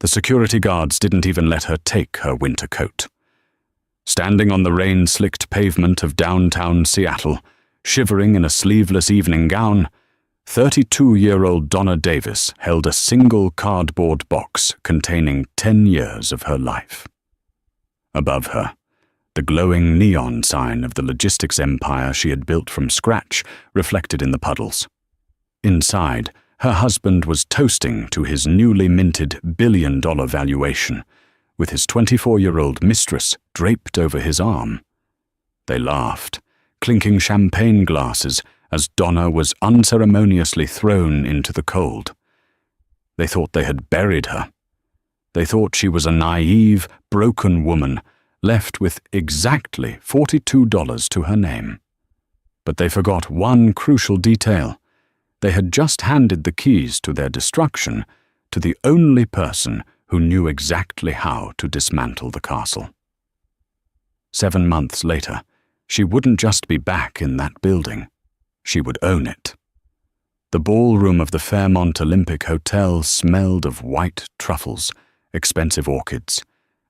The security guards didn't even let her take her winter coat. Standing on the rain-slicked pavement of downtown Seattle, shivering in a sleeveless evening gown, 32-year-old Donna Davis held a single cardboard box containing 10 years of her life. Above her, the glowing neon sign of the logistics empire she had built from scratch reflected in the puddles. Inside, her husband was toasting to his newly minted billion-dollar valuation, with his 24-year-old mistress draped over his arm. They laughed, clinking champagne glasses as Donna was unceremoniously thrown into the cold. They thought they had buried her. They thought she was a naive, broken woman left with exactly $42 to her name. But they forgot one crucial detail. They had just handed the keys to their destruction to the only person who knew exactly how to dismantle the castle. 7 months later, she wouldn't just be back in that building. She would own it. The ballroom of the Fairmont Olympic Hotel smelled of white truffles, expensive orchids,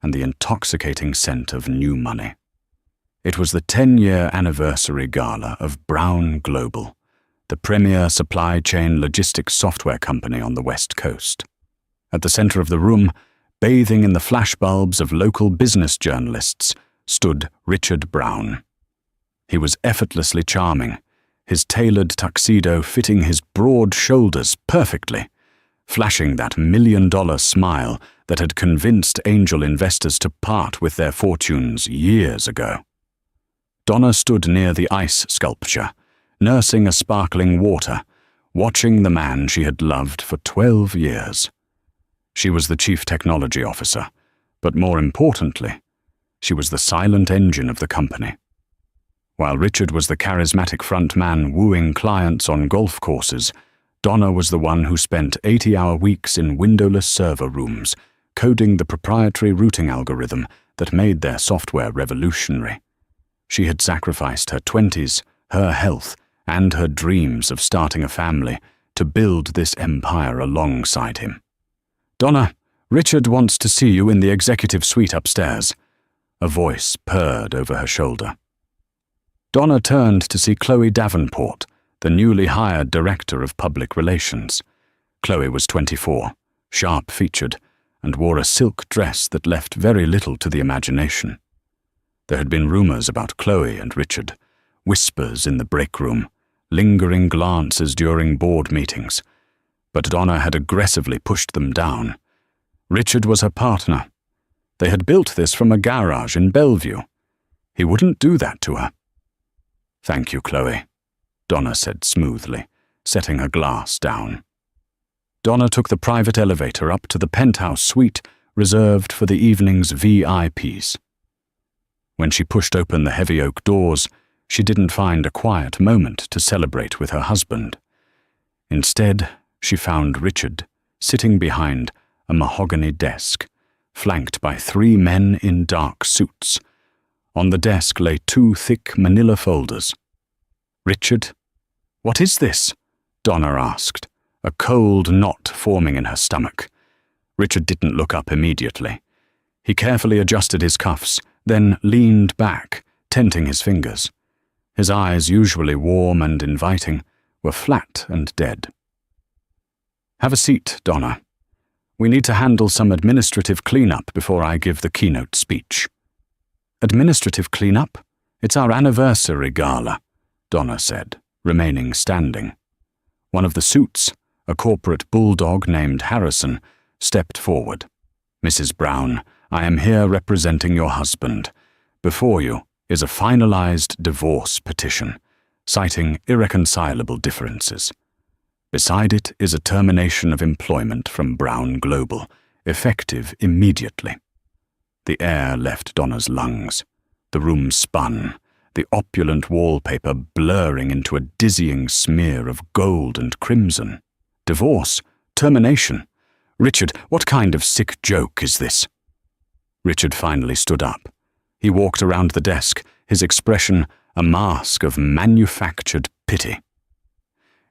and the intoxicating scent of new money. It was the 10-year anniversary gala of Brown Global, the premier supply chain logistics software company on the West Coast. At the center of the room, bathing in the flashbulbs of local business journalists, stood Richard Brown. He was effortlessly charming, his tailored tuxedo fitting his broad shoulders perfectly, flashing that $1 million smile that had convinced angel investors to part with their fortunes years ago. Donna stood near the ice sculpture, nursing a sparkling water, watching the man she had loved for 12 years. She was the chief technology officer, but more importantly, she was the silent engine of the company. While Richard was the charismatic front man wooing clients on golf courses, Donna was the one who spent 80-hour weeks in windowless server rooms, coding the proprietary routing algorithm that made their software revolutionary. She had sacrificed her 20s, her health, and her dreams of starting a family to build this empire alongside him. "Donna, Richard wants to see you in the executive suite upstairs." A voice purred over her shoulder. Donna turned to see Chloe Davenport, the newly hired director of public relations. Chloe was 24, sharp-featured, and wore a silk dress that left very little to the imagination. There had been rumors about Chloe and Richard, whispers in the break room, lingering glances during board meetings, but Donna had aggressively pushed them down. Richard was her partner. They had built this from a garage in Bellevue. He wouldn't do that to her. "Thank you, Chloe," Donna said smoothly, setting her glass down. Donna took the private elevator up to the penthouse suite reserved for the evening's VIPs. When she pushed open the heavy oak doors, she didn't find a quiet moment to celebrate with her husband. Instead, she found Richard sitting behind a mahogany desk, flanked by 3 men in dark suits. On the desk lay 2 thick manila folders. "Richard, what is this?" Donna asked, a cold knot forming in her stomach. Richard didn't look up immediately. He carefully adjusted his cuffs, then leaned back, tenting his fingers. His eyes, usually warm and inviting, were flat and dead. "Have a seat, Donna. We need to handle some administrative cleanup before I give the keynote speech." "Administrative cleanup? It's our anniversary gala," Donna said, remaining standing. One of the suits, a corporate bulldog named Harrison, stepped forward. "Mrs. Brown, I am here representing your husband. Before you is a finalized divorce petition, citing irreconcilable differences. Beside it is a termination of employment from Brown Global, effective immediately." The air left Donna's lungs. The room spun, the opulent wallpaper blurring into a dizzying smear of gold and crimson. Divorce? Termination? "Richard, what kind of sick joke is this?" Richard finally stood up. He walked around the desk, his expression a mask of manufactured pity.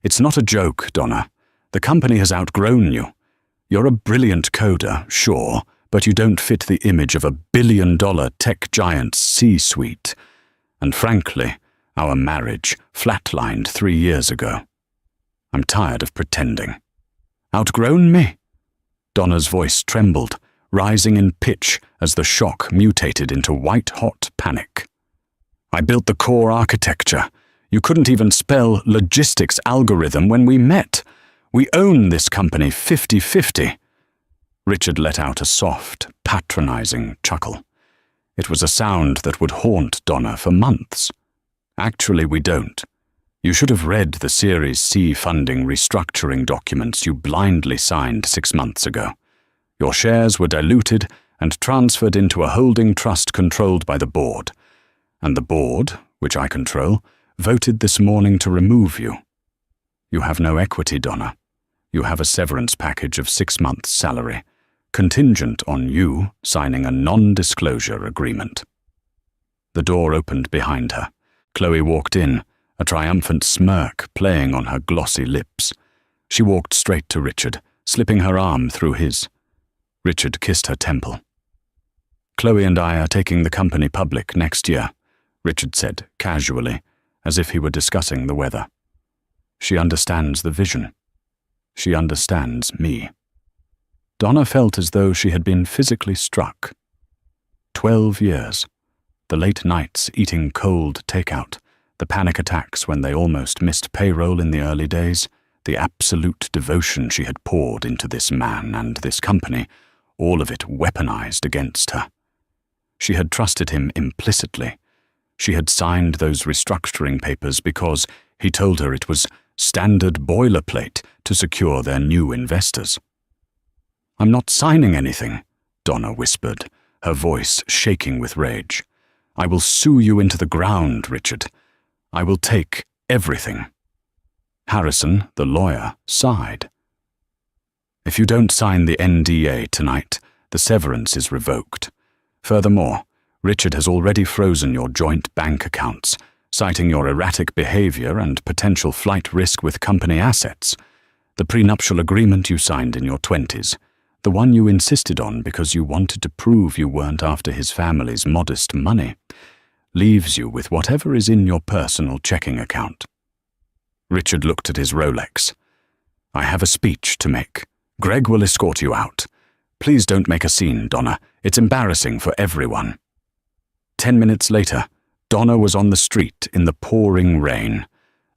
"It's not a joke, Donna. The company has outgrown you. You're a brilliant coder, sure, but you don't fit the image of a billion-dollar tech giant's C-suite. And frankly, our marriage flatlined 3 years ago. I'm tired of pretending. Outgrown me?" Donna's voice trembled, rising in pitch as the shock mutated into white-hot panic. "I built the core architecture. You couldn't even spell logistics algorithm when we met. We own this company 50-50. Richard let out a soft, patronizing chuckle. It was a sound that would haunt Donna for months. "Actually, we don't. You should have read the Series C funding restructuring documents you blindly signed 6 months ago. Your shares were diluted and transferred into a holding trust controlled by the board. And the board, which I control, voted this morning to remove you. You have no equity, Donna. You have a severance package of 6 months' salary, contingent on you signing a non-disclosure agreement." The door opened behind her. Chloe walked in, a triumphant smirk playing on her glossy lips. She walked straight to Richard, slipping her arm through his. Richard kissed her temple. "Chloe and I are taking the company public next year," Richard said, casually, as if he were discussing the weather. "She understands the vision. She understands me." Donna felt as though she had been physically struck. 12 years. The late nights eating cold takeout, the panic attacks when they almost missed payroll in the early days, the absolute devotion she had poured into this man and this company, all of it weaponized against her. She had trusted him implicitly. She had signed those restructuring papers because he told her it was standard boilerplate to secure their new investors. "I'm not signing anything," Donna whispered, her voice shaking with rage. "I will sue you into the ground, Richard. I will take everything." Harrison, the lawyer, sighed. "If you don't sign the NDA tonight, the severance is revoked. Furthermore, Richard has already frozen your joint bank accounts, citing your erratic behavior and potential flight risk with company assets. The prenuptial agreement you signed in your 20s, the one you insisted on because you wanted to prove you weren't after his family's modest money, leaves you with whatever is in your personal checking account." Richard looked at his Rolex. "I have a speech to make. Greg will escort you out. Please don't make a scene, Donna. It's embarrassing for everyone." 10 minutes later, Donna was on the street in the pouring rain.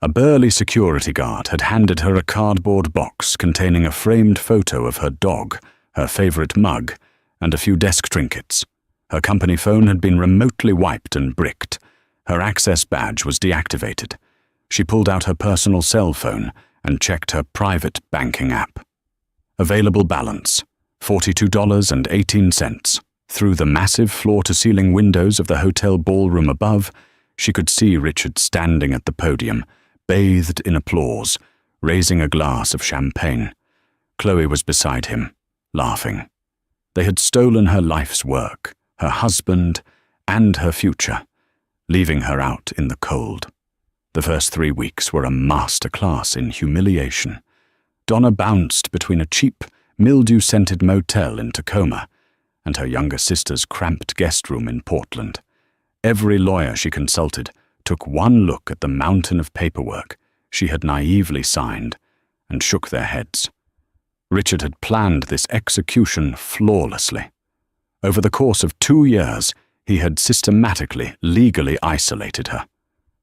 A burly security guard had handed her a cardboard box containing a framed photo of her dog, her favorite mug, and a few desk trinkets. Her company phone had been remotely wiped and bricked. Her access badge was deactivated. She pulled out her personal cell phone and checked her private banking app. Available balance, $42.18. Through the massive floor-to-ceiling windows of the hotel ballroom above, she could see Richard standing at the podium, bathed in applause, raising a glass of champagne. Chloe was beside him, laughing. They had stolen her life's work, her husband, and her future, leaving her out in the cold. The first 3 weeks were a masterclass in humiliation. Donna bounced between a cheap, mildew-scented motel in Tacoma and her younger sister's cramped guest room in Portland. Every lawyer she consulted took one look at the mountain of paperwork she had naively signed and shook their heads. Richard had planned this execution flawlessly. Over the course of 2 years, he had systematically, legally isolated her.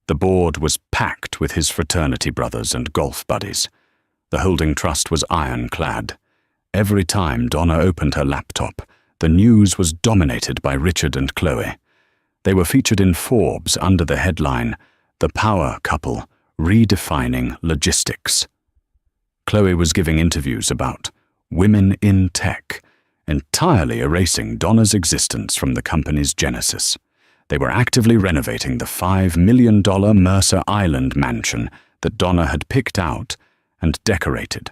The board was packed with his fraternity brothers and golf buddies. The holding trust was ironclad. Every time Donna opened her laptop, the news was dominated by Richard and Chloe. They were featured in Forbes under the headline, "The Power Couple, Redefining Logistics." Chloe was giving interviews about women in tech, entirely erasing Donna's existence from the company's genesis. They were actively renovating the $5 million Mercer Island mansion that Donna had picked out and decorated.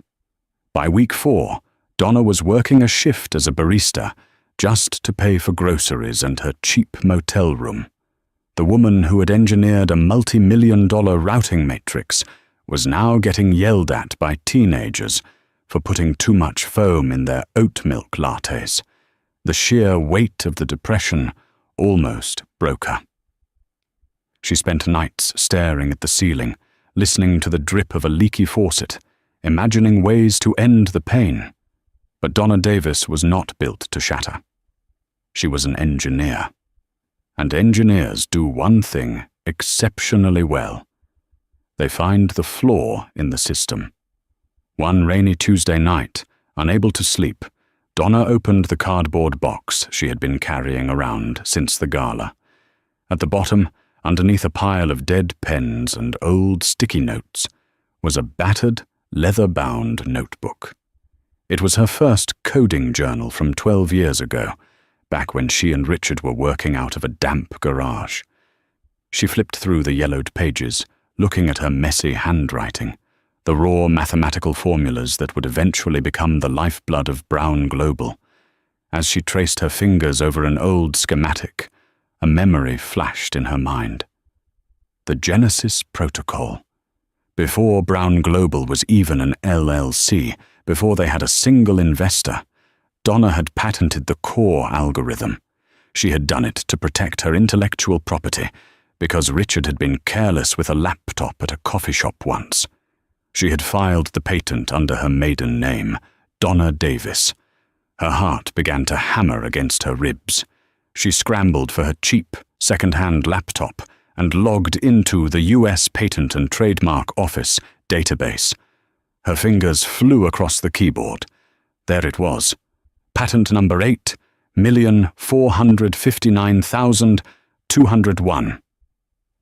By week 4, Donna was working a shift as a barista just to pay for groceries and her cheap motel room. The woman who had engineered a multi-million-dollar routing matrix was now getting yelled at by teenagers for putting too much foam in their oat milk lattes. The sheer weight of the depression almost broke her. She spent nights staring at the ceiling, listening to the drip of a leaky faucet, imagining ways to end the pain. But Donna Davis was not built to shatter. She was an engineer. And engineers do one thing exceptionally well. They find the flaw in the system. One rainy Tuesday night, unable to sleep, Donna opened the cardboard box she had been carrying around since the gala. At the bottom, underneath a pile of dead pens and old sticky notes, was a battered, leather-bound notebook. It was her first coding journal from 12 years ago, back when she and Richard were working out of a damp garage. She flipped through the yellowed pages, looking at her messy handwriting, the raw mathematical formulas that would eventually become the lifeblood of Brown Global. As she traced her fingers over an old schematic, a memory flashed in her mind. The Genesis Protocol. Before Brown Global was even an LLC, before they had a single investor, Donna had patented the core algorithm. She had done it to protect her intellectual property, because Richard had been careless with a laptop at a coffee shop once. She had filed the patent under her maiden name, Donna Davis. Her heart began to hammer against her ribs. She scrambled for her cheap, second-hand laptop and logged into the U.S. Patent and Trademark Office database. Her fingers flew across the keyboard. There it was. Patent number 8,459,201.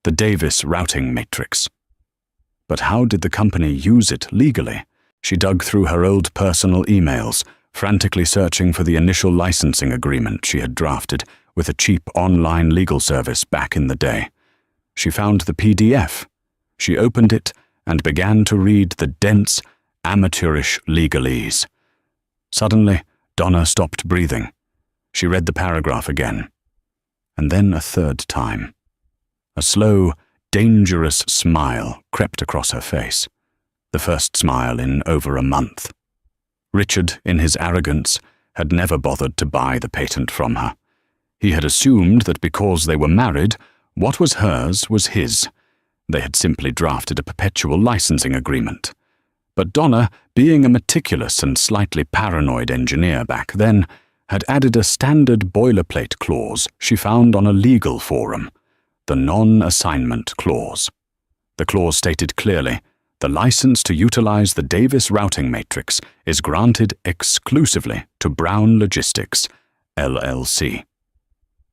The Davis routing matrix. But how did the company use it legally? She dug through her old personal emails, frantically searching for the initial licensing agreement she had drafted with a cheap online legal service back in the day. She found the PDF. She opened it and began to read the dense, amateurish legalese. Suddenly, Donna stopped breathing. She read the paragraph again, and then a third time. A slow, dangerous smile crept across her face, the first smile in over a month. Richard, in his arrogance, had never bothered to buy the patent from her. He had assumed that because they were married, what was hers was his. They had simply drafted a perpetual licensing agreement. But Donna, being a meticulous and slightly paranoid engineer back then, had added a standard boilerplate clause she found on a legal forum, the non-assignment clause. The clause stated clearly, the license to utilize the Davis routing matrix is granted exclusively to Brown Logistics, LLC.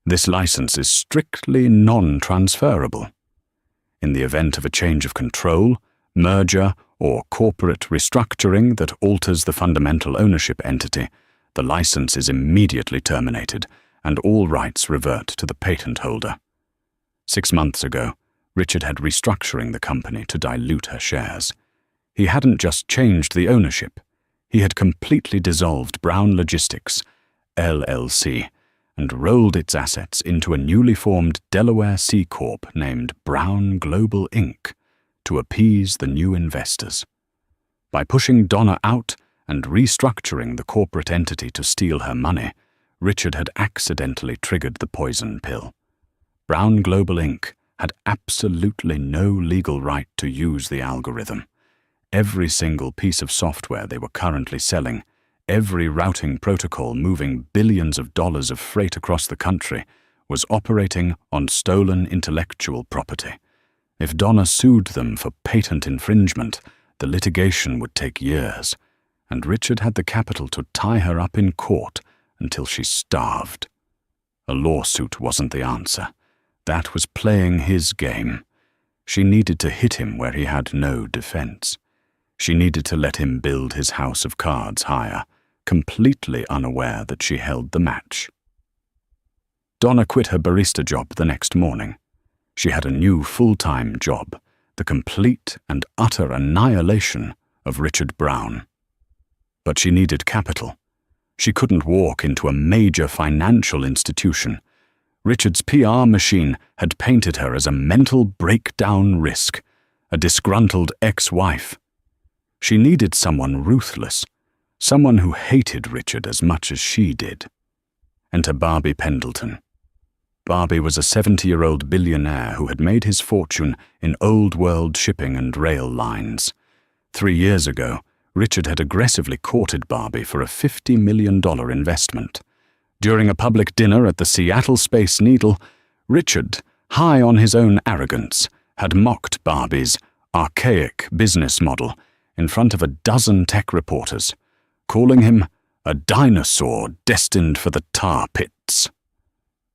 This license is strictly non-transferable. In the event of a change of control, merger, or corporate restructuring that alters the fundamental ownership entity, the license is immediately terminated and all rights revert to the patent holder. 6 months ago, Richard had restructuring the company to dilute her shares. He hadn't just changed the ownership. He had completely dissolved Brown Logistics, LLC, and rolled its assets into a newly formed Delaware C Corp named Brown Global Inc. to appease the new investors. By pushing Donna out and restructuring the corporate entity to steal her money, Richard had accidentally triggered the poison pill. Brown Global Inc. had absolutely no legal right to use the algorithm. Every single piece of software they were currently selling, every routing protocol moving billions of dollars of freight across the country, was operating on stolen intellectual property. If Donna sued them for patent infringement, the litigation would take years, and Richard had the capital to tie her up in court until she starved. A lawsuit wasn't the answer. That was playing his game. She needed to hit him where he had no defense. She needed to let him build his house of cards higher, completely unaware that she held the match. Donna quit her barista job the next morning. She had a new full-time job, the complete and utter annihilation of Richard Brown. But she needed capital. She couldn't walk into a major financial institution. Richard's PR machine had painted her as a mental breakdown risk, a disgruntled ex-wife. She needed someone ruthless, Someone who hated Richard as much as she did. Enter Barbie Pendleton. Barbie was a 70-year-old billionaire who had made his fortune in old-world shipping and rail lines. 3 years ago, Richard had aggressively courted Barbie for a $50 million investment. During a public dinner at the Seattle Space Needle, Richard, high on his own arrogance, had mocked Barbie's archaic business model in front of a dozen tech reporters, calling him a dinosaur destined for the tar pits.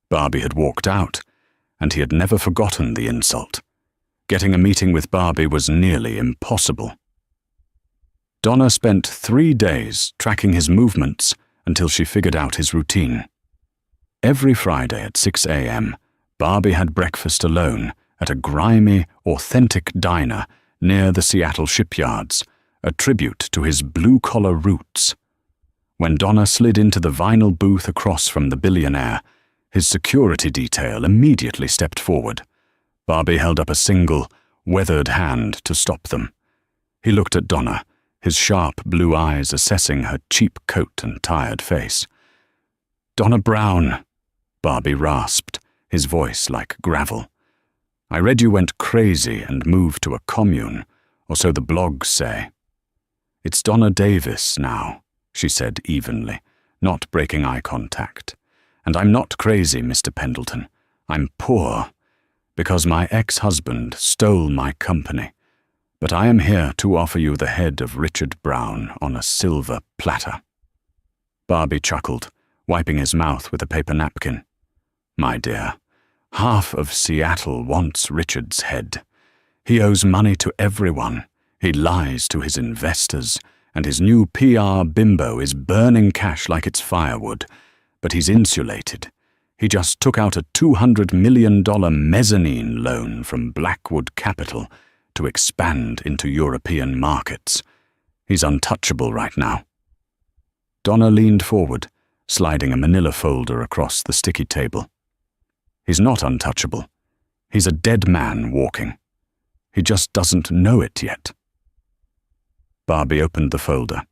Barbie had walked out, and he had never forgotten the insult. Getting a meeting with Barbie was nearly impossible. Donna spent 3 days tracking his movements until she figured out his routine. Every Friday at 6 a.m., Barbie had breakfast alone at a grimy, authentic diner near the Seattle shipyards, a tribute to his blue-collar roots. When Donna slid into the vinyl booth across from the Billionaire, his security detail immediately stepped forward. Barbie held up a single, weathered hand to stop them. He looked at Donna, his sharp blue eyes assessing her cheap coat and tired face. "Donna Brown," Barbie rasped, his voice like gravel. "I read you went crazy and moved to a commune, or so the blogs say." "It's Donna Davis now," she said evenly, not breaking eye contact. "And I'm not crazy, Mr. Pendleton. I'm poor, because my ex-husband stole my company. But I am here to offer you the head of Richard Brown on a silver platter." Barbie chuckled, wiping his mouth with a paper napkin. "My dear, half of Seattle wants Richard's head. He owes money to everyone. He lies to his investors, and his new PR bimbo is burning cash like it's firewood. But he's insulated. He just took out a $200 million mezzanine loan from Blackwood Capital to expand into European markets. He's untouchable right now." Donna leaned forward, sliding a manila folder across the sticky table. "He's not untouchable. He's a dead man walking. He just doesn't know it yet." Barbie opened the folder.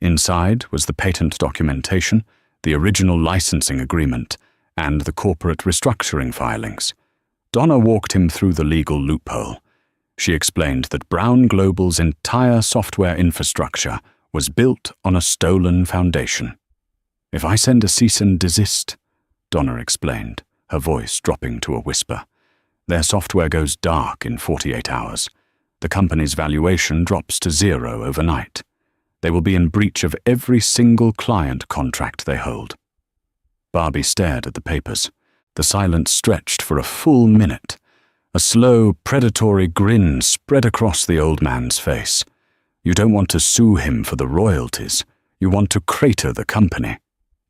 Inside was the patent documentation, the original licensing agreement, and the corporate restructuring filings. Donna walked him through the legal loophole. She explained that Brown Global's entire software infrastructure was built on a stolen foundation. "If I send a cease and desist," Donna explained, her voice dropping to a whisper, "their software goes dark in 48 hours. The company's valuation drops to 0 overnight. They will be in breach of every single client contract they hold." Barbie stared at the papers. The silence stretched for a full minute. A slow, predatory grin spread across the old man's face. "You don't want to sue him for the royalties. You want to crater the company."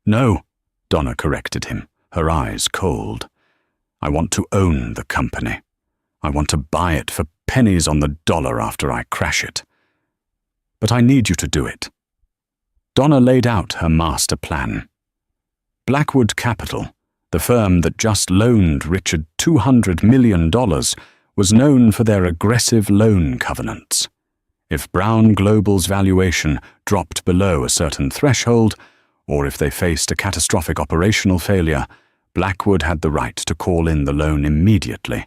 "No," Donna corrected him, her eyes cold. "I want to own the company. I want to buy it for pennies on the dollar after I crash it. But I need you to do it." Donna laid out her master plan. Blackwood Capital, the firm that just loaned Richard $200 million, was known for their aggressive loan covenants. If Brown Global's valuation dropped below a certain threshold, or if they faced a catastrophic operational failure, Blackwood had the right to call in the loan immediately.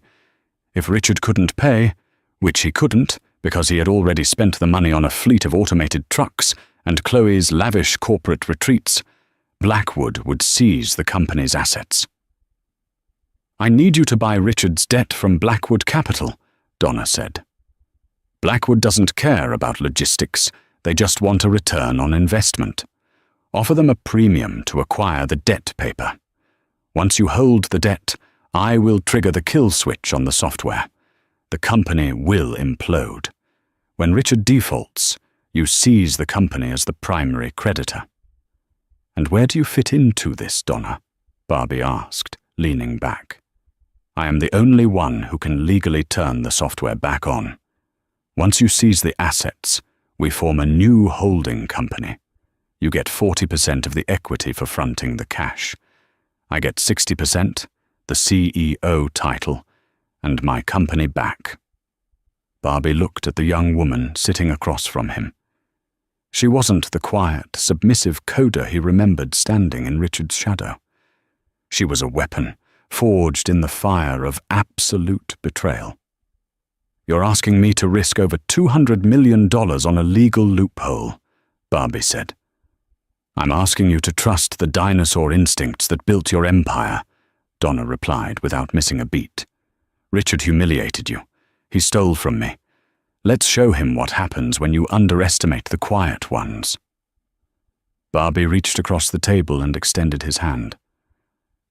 If Richard couldn't pay, which he couldn't because he had already spent the money on a fleet of automated trucks and Chloe's lavish corporate retreats, Blackwood would seize the company's assets. "I need you to buy Richard's debt from Blackwood Capital," Donna said. "Blackwood doesn't care about logistics. They just want a return on investment. Offer them a premium to acquire the debt paper. Once you hold the debt, I will trigger the kill switch on the software. The company will implode. When Richard defaults, you seize the company as the primary creditor." "And where do you fit into this, Donna?" Barbie asked, leaning back. "I am the only one who can legally turn the software back on. Once you seize the assets, we form a new holding company. You get 40% of the equity for fronting the cash. I get 60%, the CEO title, and my company back." Barbie looked at the young woman sitting across from him. She wasn't the quiet, submissive coder he remembered standing in Richard's shadow. She was a weapon, forged in the fire of absolute betrayal. "You're asking me to risk over $200 million on a legal loophole," Barbie said. "I'm asking you to trust the dinosaur instincts that built your empire," Donna replied without missing a beat. "Richard humiliated you. He stole from me. Let's show him what happens when you underestimate the quiet ones." Barbie reached across the table and extended his hand.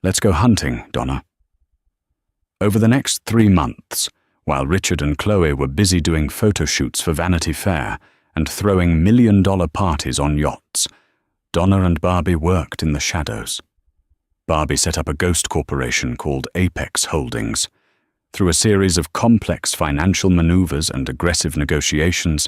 "Let's go hunting, Donna." Over the next 3 months, while Richard and Chloe were busy doing photo shoots for Vanity Fair and throwing million-dollar parties on yachts, Donna and Barbie worked in the shadows. Barbie set up a ghost corporation called Apex Holdings. Through a series of complex financial maneuvers and aggressive negotiations,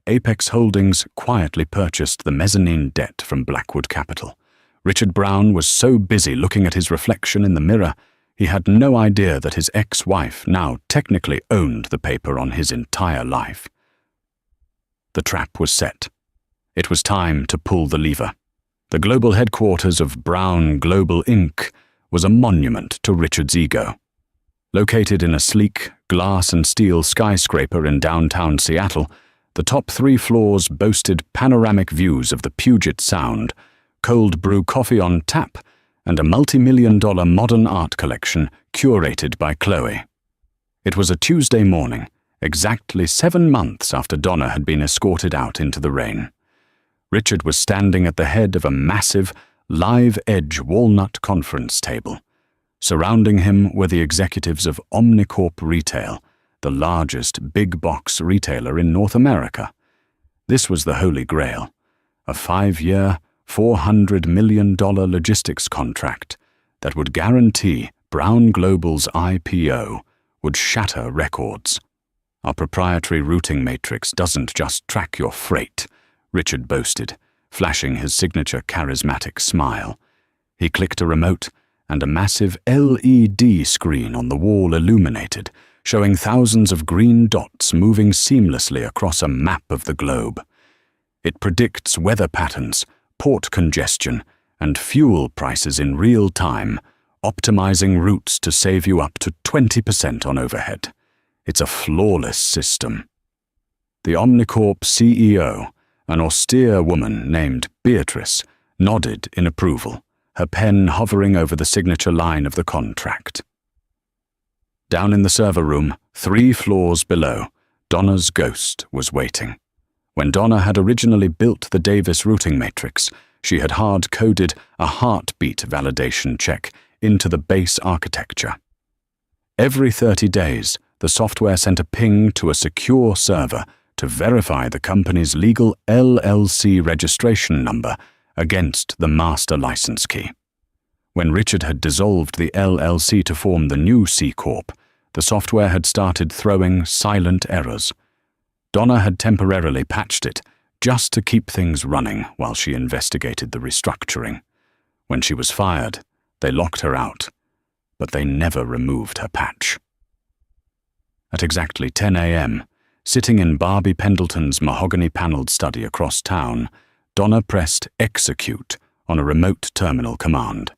Apex Holdings quietly purchased the mezzanine debt from Blackwood Capital. Richard Brown was so busy looking at his reflection in the mirror, he had no idea that his ex-wife now technically owned the paper on his entire life. The trap was set. It was time to pull the lever. The global headquarters of Brown Global Inc. was a monument to Richard's ego. Located in a sleek, glass and steel skyscraper in downtown Seattle, the top 3 floors boasted panoramic views of the Puget Sound, cold brew coffee on tap, and a multi-million-dollar modern art collection curated by Chloe. It was a Tuesday morning, exactly 7 months after Donna had been escorted out into the rain. Richard was standing at the head of a massive, live-edge walnut conference table. Surrounding him were the executives of Omnicorp Retail, the largest big-box retailer in North America. This was the Holy Grail, a 5-year, $400 million logistics contract that would guarantee Brown Global's IPO, would shatter records. "Our proprietary routing matrix doesn't just track your freight," Richard boasted, flashing his signature charismatic smile. He clicked a remote, and a massive LED screen on the wall illuminated, showing thousands of green dots moving seamlessly across a map of the globe. It predicts weather patterns, port congestion, and fuel prices in real time, optimizing routes to save you up to 20% on overhead. It's a flawless system. The Omnicorp CEO, an austere woman named Beatrice, nodded in approval, her pen hovering over the signature line of the contract. Down in the server room, 3 floors below, Donna's ghost was waiting. When Donna had originally built the Davis routing matrix, she had hard-coded a heartbeat validation check into the base architecture. Every 30 days, the software sent a ping to a secure server to verify the company's legal LLC registration number against the master license key. When Richard had dissolved the LLC to form the new C Corp, the software had started throwing silent errors. Donna had temporarily patched it just to keep things running while she investigated the restructuring. When she was fired, they locked her out, but they never removed her patch. At exactly 10 a.m., sitting in Barbie Pendleton's mahogany-paneled study across town, Donna pressed execute on a remote terminal command.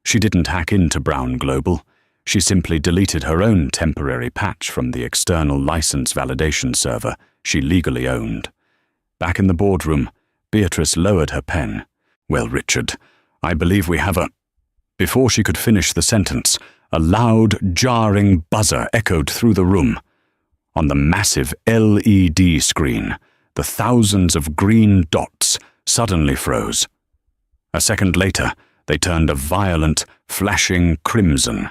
She didn't hack into Brown Global. She simply deleted her own temporary patch from the external license validation server she legally owned. Back in the boardroom, Beatrice lowered her pen. "Well, Richard, I believe we have a—" Before she could finish the sentence, a loud, jarring buzzer echoed through the room. On the massive LED screen, the thousands of green dots suddenly froze. A second later, they turned a violent, flashing crimson.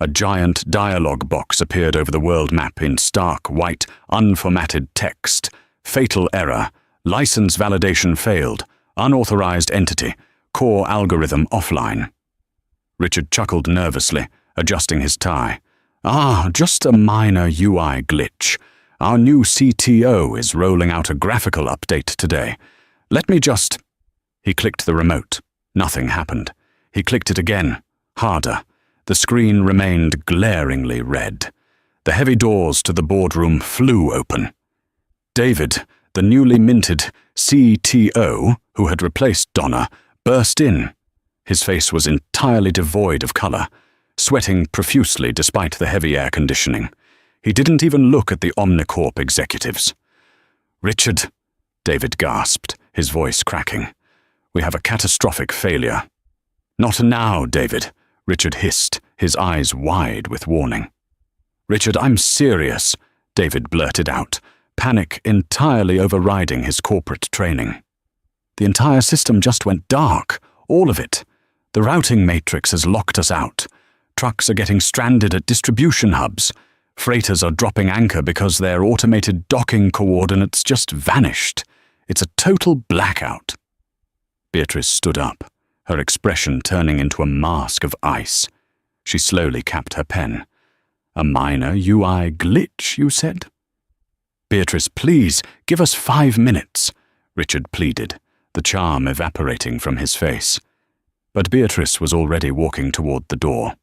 A giant dialogue box appeared over the world map in stark, white, unformatted text. "Fatal error. License validation failed. Unauthorized entity. Core algorithm offline." Richard chuckled nervously, adjusting his tie. Just a minor UI glitch. Our new CTO is rolling out a graphical update today. Let me just—" He clicked the remote. Nothing happened. He clicked it again, harder. The screen remained glaringly red. The heavy doors to the boardroom flew open. David, the newly minted CTO, who had replaced Donna, burst in. His face was entirely devoid of color, sweating profusely despite the heavy air conditioning. He didn't even look at the Omnicorp executives. "Richard," David gasped, his voice cracking. "We have a catastrophic failure." "Not now, David," Richard hissed, his eyes wide with warning. "Richard, I'm serious," David blurted out, panic entirely overriding his corporate training. "The entire system just went dark, all of it. The routing matrix has locked us out. Trucks are getting stranded at distribution hubs. Freighters are dropping anchor because their automated docking coordinates just vanished. It's a total blackout." Beatrice stood up, her expression turning into a mask of ice. She slowly capped her pen. "A minor UI glitch, you said?" "Beatrice, please, give us 5 minutes," Richard pleaded, the charm evaporating from his face. But Beatrice was already walking toward the door.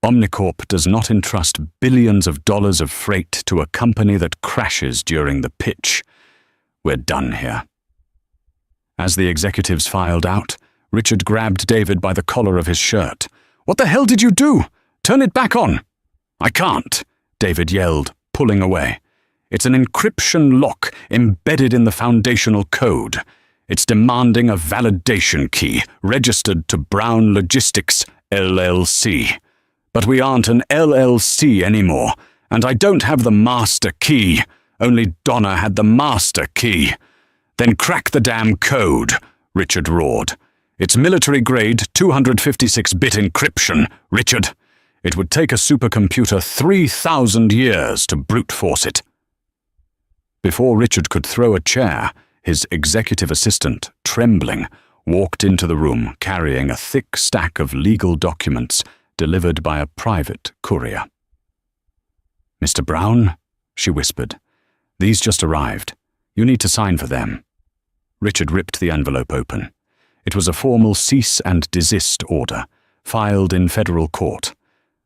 "Omnicorp does not entrust billions of dollars of freight to a company that crashes during the pitch. We're done here." As the executives filed out, Richard grabbed David by the collar of his shirt. "What the hell did you do? Turn it back on!" "I can't," David yelled, pulling away. "It's an encryption lock embedded in the foundational code. It's demanding a validation key registered to Brown Logistics, LLC. But we aren't an LLC anymore, and I don't have the master key. Only Donna had the master key." "Then crack the damn code," Richard roared. "It's military-grade 256-bit encryption, Richard. It would take a supercomputer 3,000 years to brute force it." Before Richard could throw a chair, his executive assistant, trembling, walked into the room carrying a thick stack of legal documents delivered by a private courier. "Mr. Brown," she whispered, "these just arrived. You need to sign for them." Richard ripped the envelope open. It was a formal cease and desist order, filed in federal court.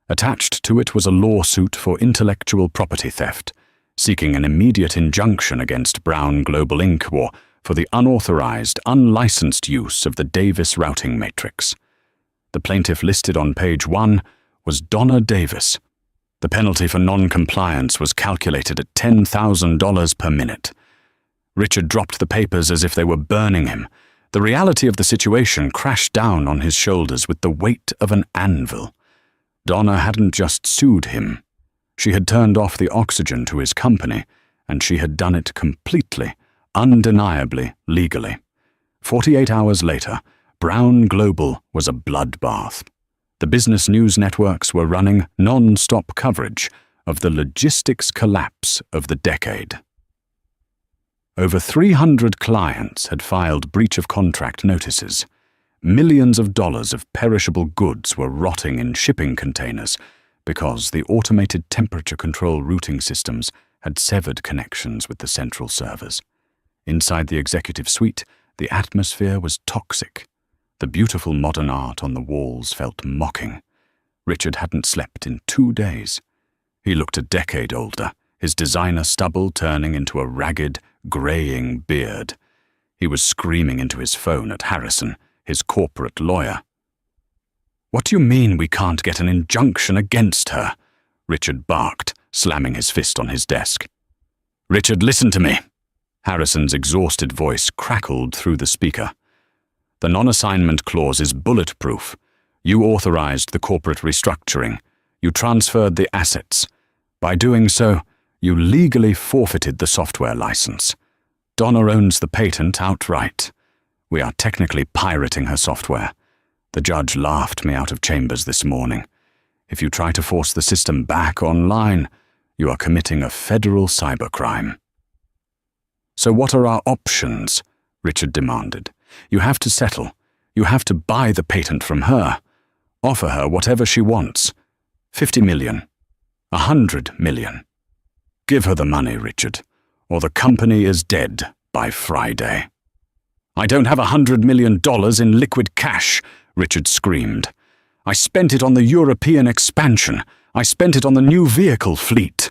Attached to it was a lawsuit for intellectual property theft, seeking an immediate injunction against Brown Global Inc. for the unauthorized, unlicensed use of the Davis routing matrix. The plaintiff listed on page 1 was Donna Davis. The penalty for non-compliance was calculated at $10,000 per minute. Richard dropped the papers as if they were burning him. The reality of the situation crashed down on his shoulders with the weight of an anvil. Donna hadn't just sued him. She had turned off the oxygen to his company, and she had done it completely, undeniably, legally. 48 hours later, Brown Global was a bloodbath. The business news networks were running non-stop coverage of the logistics collapse of the decade. Over 300 clients had filed breach of contract notices. Millions of dollars of perishable goods were rotting in shipping containers because the automated temperature control routing systems had severed connections with the central servers. Inside the executive suite, the atmosphere was toxic. The beautiful modern art on the walls felt mocking. Richard hadn't slept in 2 days. He looked a decade older, his designer stubble turning into a ragged, graying beard. He was screaming into his phone at Harrison, his corporate lawyer. "What do you mean we can't get an injunction against her?" Richard barked, slamming his fist on his desk. "Richard, listen to me." Harrison's exhausted voice crackled through the speaker. "The non-assignment clause is bulletproof. You authorized the corporate restructuring. You transferred the assets. By doing so, you legally forfeited the software license. Donna owns the patent outright. We are technically pirating her software. The judge laughed me out of chambers this morning. If you try to force the system back online, you are committing a federal cybercrime." "So what are our options?" Richard demanded. "You have to settle. You have to buy the patent from her. Offer her whatever she wants. 50 million. 100 million. Give her the money, Richard, or the company is dead by Friday." "I don't have $100 million in liquid cash," Richard screamed. "I spent it on the European expansion. I spent it on the new vehicle fleet."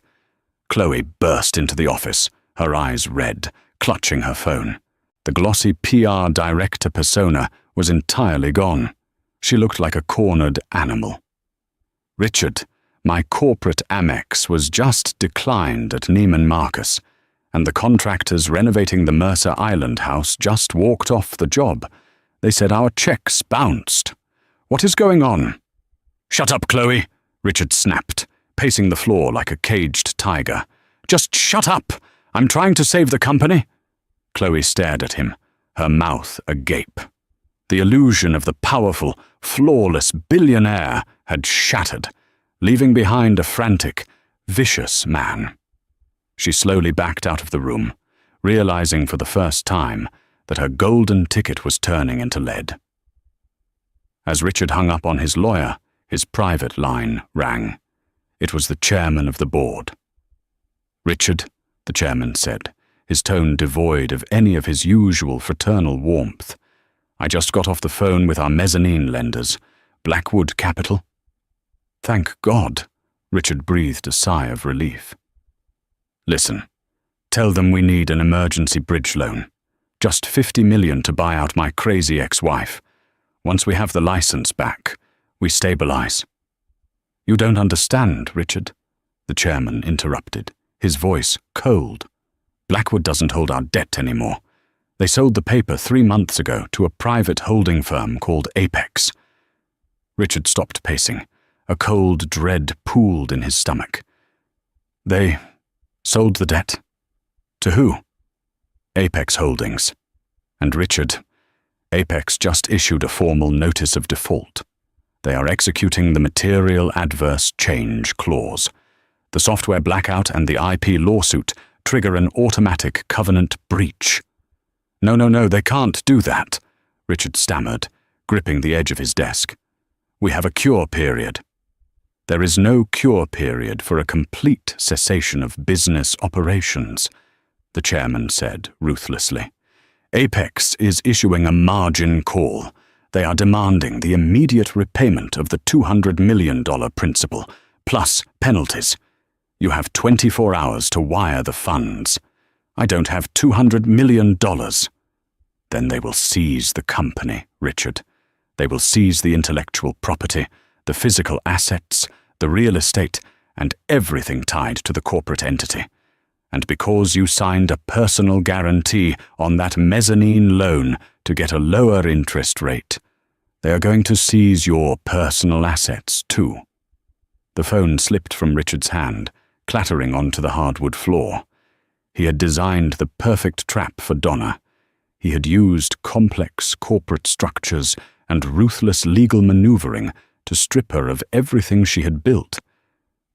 Chloe burst into the office, her eyes red, clutching her phone. The glossy PR director persona was entirely gone. She looked like a cornered animal. "Richard, my corporate Amex was just declined at Neiman Marcus, and the contractors renovating the Mercer Island house just walked off the job. They said our checks bounced. What is going on?" "Shut up, Chloe," Richard snapped, pacing the floor like a caged tiger. "Just shut up! I'm trying to save the company." Chloe stared at him, her mouth agape. The illusion of the powerful, flawless billionaire had shattered, leaving behind a frantic, vicious man. She slowly backed out of the room, realizing for the first time that her golden ticket was turning into lead. As Richard hung up on his lawyer, his private line rang. It was the chairman of the board. "Richard," the chairman said, his tone devoid of any of his usual fraternal warmth, "I just got off the phone with our mezzanine lenders, Blackwood Capital." "Thank God," Richard breathed a sigh of relief. "Listen, tell them we need an emergency bridge loan. Just $50 million to buy out my crazy ex-wife. Once we have the license back, we stabilize." "You don't understand, Richard," the chairman interrupted, his voice cold. "Blackwood doesn't hold our debt anymore. They sold the paper 3 months ago to a private holding firm called Apex." Richard stopped pacing. A cold dread pooled in his stomach. "They sold the debt? To who?" "Apex Holdings. And Richard, Apex just issued a formal notice of default. They are executing the material adverse change clause. The software blackout and the IP lawsuit trigger an automatic covenant breach." No, they can't do that," Richard stammered, gripping the edge of his desk. "We have a cure period." "There is no cure period for a complete cessation of business operations," the chairman said ruthlessly. "Apex is issuing a margin call. They are demanding the immediate repayment of the $200 million principal, plus penalties. You have 24 hours to wire the funds. I don't have $200 million. Then they will seize the company, Richard. They will seize the intellectual property, the physical assets, the real estate, and everything tied to the corporate entity. And because you signed a personal guarantee on that mezzanine loan to get a lower interest rate, they are going to seize your personal assets too." The phone slipped from Richard's hand, clattering onto the hardwood floor. He had designed the perfect trap for Donna. He had used complex corporate structures and ruthless legal maneuvering to strip her of everything she had built.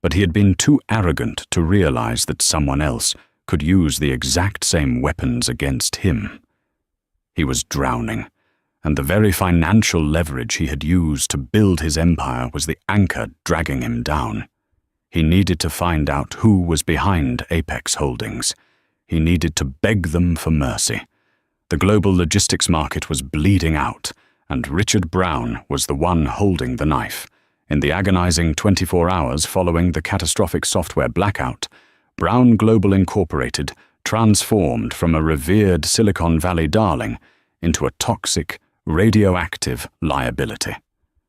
But he had been too arrogant to realize that someone else could use the exact same weapons against him. He was drowning, and the very financial leverage he had used to build his empire was the anchor dragging him down. He needed to find out who was behind Apex Holdings. He needed to beg them for mercy. The global logistics market was bleeding out, and Richard Brown was the one holding the knife. In the agonizing 24 hours following the catastrophic software blackout, Brown Global Incorporated transformed from a revered Silicon Valley darling into a toxic, radioactive liability.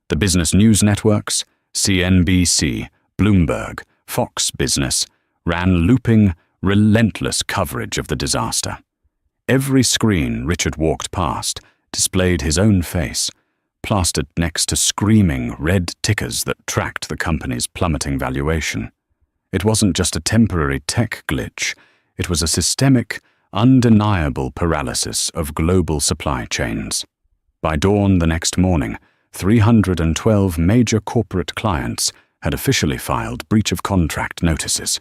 The business news networks, CNBC, Bloomberg, Fox Business, ran looping, relentless coverage of the disaster. Every screen Richard walked past displayed his own face, plastered next to screaming red tickers that tracked the company's plummeting valuation. It wasn't just a temporary tech glitch, it was a systemic, undeniable paralysis of global supply chains. By dawn the next morning, 312 major corporate clients had officially filed breach of contract notices.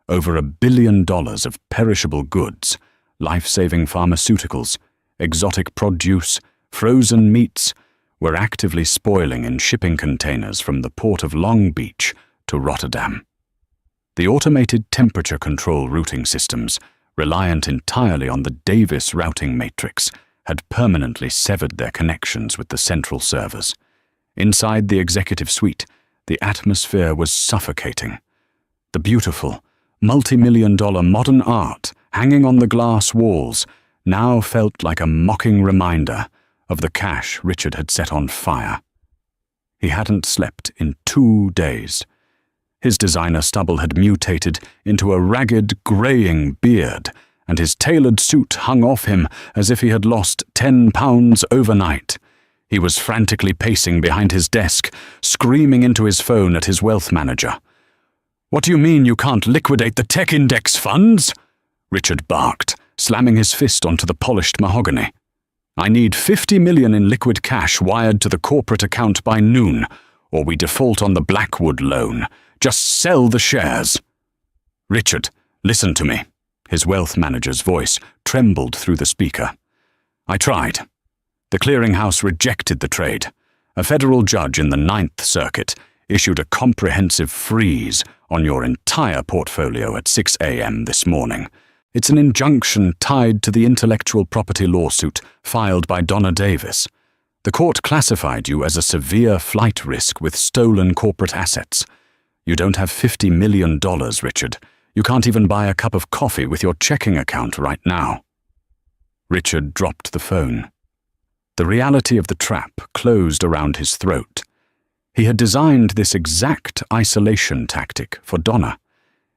Over $1 billion of perishable goods, life-saving pharmaceuticals, exotic produce, frozen meats, were actively spoiling in shipping containers from the port of Long Beach to Rotterdam. The automated temperature control routing systems, reliant entirely on the Davis routing matrix, had permanently severed their connections with the central servers. Inside the executive suite, the atmosphere was suffocating. The beautiful, multi-million-dollar modern art hanging on the glass walls, now felt like a mocking reminder of the cash Richard had set on fire. He hadn't slept in 2 days. His designer stubble had mutated into a ragged, greying beard, and his tailored suit hung off him as if he had lost 10 pounds overnight. He was frantically pacing behind his desk, screaming into his phone at his wealth manager. "What do you mean you can't liquidate the tech index funds?" Richard barked, slamming his fist onto the polished mahogany. "I need 50 million in liquid cash wired to the corporate account by noon, or we default on the Blackwood loan. Just sell the shares." "Richard, listen to me." His wealth manager's voice trembled through the speaker. "I tried. The clearinghouse rejected the trade. A federal judge in the 9th Circuit issued a comprehensive freeze on your entire portfolio at 6 a.m. this morning. It's an injunction tied to the intellectual property lawsuit filed by Donna Davis. The court classified you as a severe flight risk with stolen corporate assets. You don't have $50 million, Richard. You can't even buy a cup of coffee with your checking account right now." Richard dropped the phone. The reality of the trap closed around his throat. He had designed this exact isolation tactic for Donna.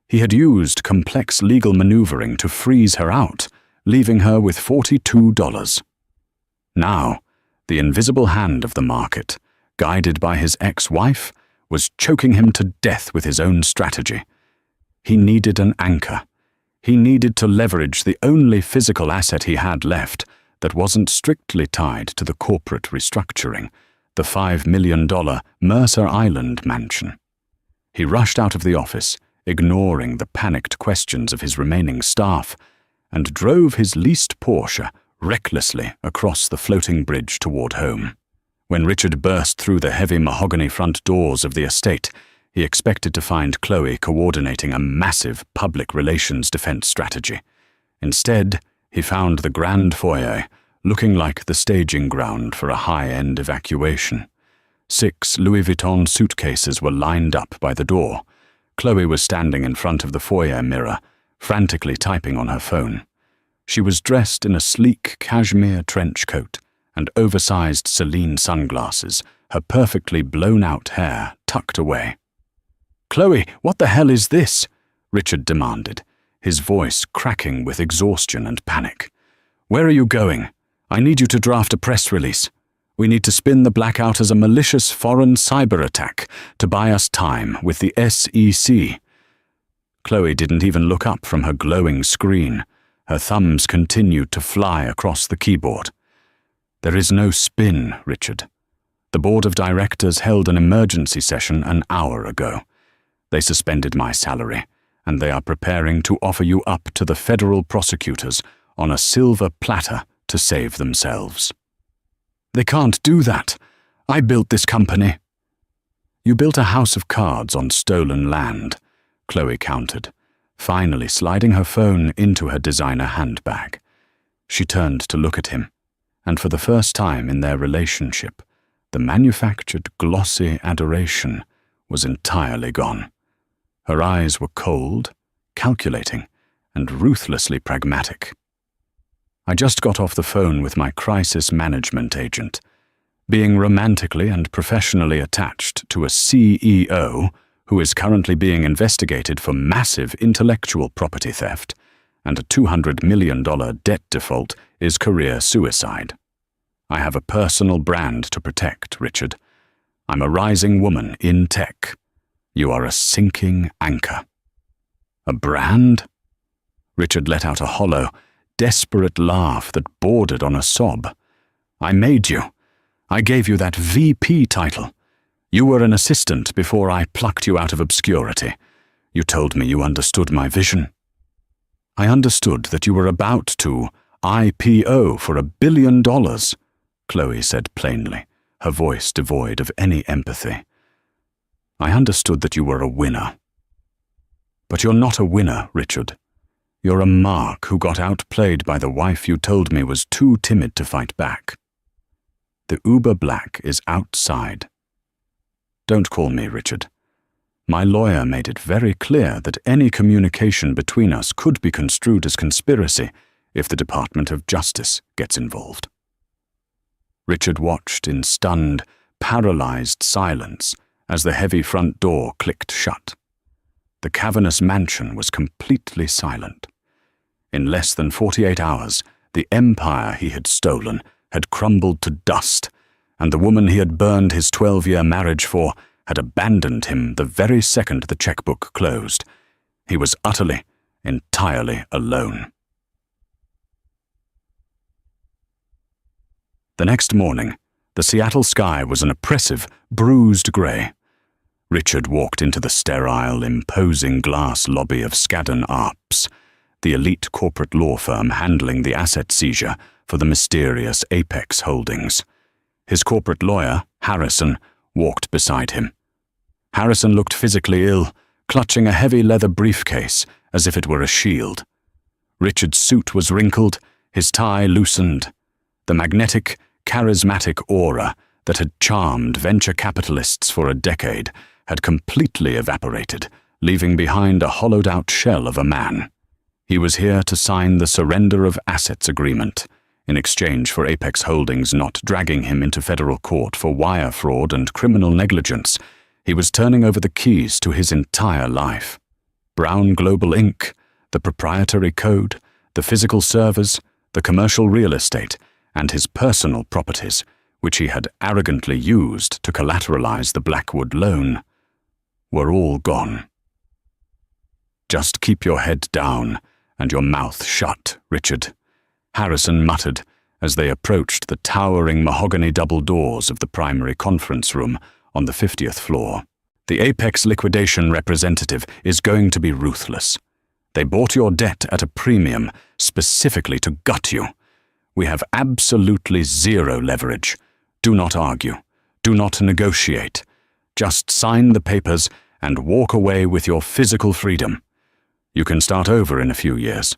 He had used complex legal maneuvering to freeze her out, leaving her with $42. Now, the invisible hand of the market, guided by his ex-wife, was choking him to death with his own strategy. He needed an anchor. He needed to leverage the only physical asset he had left that wasn't strictly tied to the corporate restructuring, the $5 million Mercer Island mansion. He rushed out of the office, ignoring the panicked questions of his remaining staff, and drove his leased Porsche recklessly across the floating bridge toward home. When Richard burst through the heavy mahogany front doors of the estate, he expected to find Chloe coordinating a massive public relations defense strategy. Instead, he found the grand foyer, looking like the staging ground for a high-end evacuation. 6 Louis Vuitton suitcases were lined up by the door. Chloe was standing in front of the foyer mirror, frantically typing on her phone. She was dressed in a sleek cashmere trench coat and oversized Celine sunglasses, her perfectly blown-out hair tucked away. "Chloe, what the hell is this?" Richard demanded, his voice cracking with exhaustion and panic. "Where are you going? I need you to draft a press release. We need to spin the blackout as a malicious foreign cyber attack to buy us time with the SEC." Chloe didn't even look up from her glowing screen. Her thumbs continued to fly across the keyboard. "There is no spin, Richard. The board of directors held an emergency session an hour ago. They suspended my salary, and they are preparing to offer you up to the federal prosecutors on a silver platter to save themselves." "They can't do that. I built this company." "You built a house of cards on stolen land," Chloe countered, finally sliding her phone into her designer handbag. She turned to look at him, and for the first time in their relationship, the manufactured glossy adoration was entirely gone. Her eyes were cold, calculating, and ruthlessly pragmatic. "I just got off the phone with my crisis management agent. Being romantically and professionally attached to a CEO who is currently being investigated for massive intellectual property theft and a $200 million debt default is career suicide. I have a personal brand to protect, Richard. I'm a rising woman in tech. You are a sinking anchor." "A brand?" Richard let out a hollow, desperate laugh that bordered on a sob. "I made you. I gave you that VP title. You were an assistant before I plucked you out of obscurity. You told me you understood my vision." "I understood that you were about to IPO for $1 billion, Chloe said plainly, her voice devoid of any empathy. "I understood that you were a winner." "But you're not a winner, Richard. You're a mark who got outplayed by the wife you told me was too timid to fight back. The uber black is outside. Don't call me Richard. My lawyer made it very clear that any communication between us could be construed as conspiracy if the Department of Justice gets involved. Richard watched in stunned, paralyzed silence as the heavy front door clicked shut. The cavernous mansion was completely silent. In less than 48 hours, the empire he had stolen had crumbled to dust, and the woman he had burned his 12-year marriage for had abandoned him the very second the checkbook closed. He was utterly, entirely alone. The next morning, the Seattle sky was an oppressive, bruised grey. Richard walked into the sterile, imposing glass lobby of Skadden Arps, the elite corporate law firm handling the asset seizure for the mysterious Apex holdings. His corporate lawyer, Harrison, walked beside him. Harrison looked physically ill, clutching a heavy leather briefcase as if it were a shield. Richard's suit was wrinkled, his tie loosened. The magnetic, charismatic aura that had charmed venture capitalists for a decade had completely evaporated, leaving behind a hollowed-out shell of a man. He was here to sign the surrender of assets agreement, in exchange for Apex Holdings not dragging him into federal court for wire fraud and criminal negligence. He was turning over the keys to his entire life. Brown Global Inc., the proprietary code, the physical servers, the commercial real estate, and his personal properties, which he had arrogantly used to collateralize the Blackwood loan, were all gone. "Just keep your head down and your mouth shut, Richard," Harrison muttered as they approached the towering mahogany double doors of the primary conference room on the 50th floor. "The Apex liquidation representative is going to be ruthless. They bought your debt at a premium specifically to gut you. We have absolutely zero leverage. Do not argue. Do not negotiate. Just sign the papers and walk away with your physical freedom. You can start over in a few years."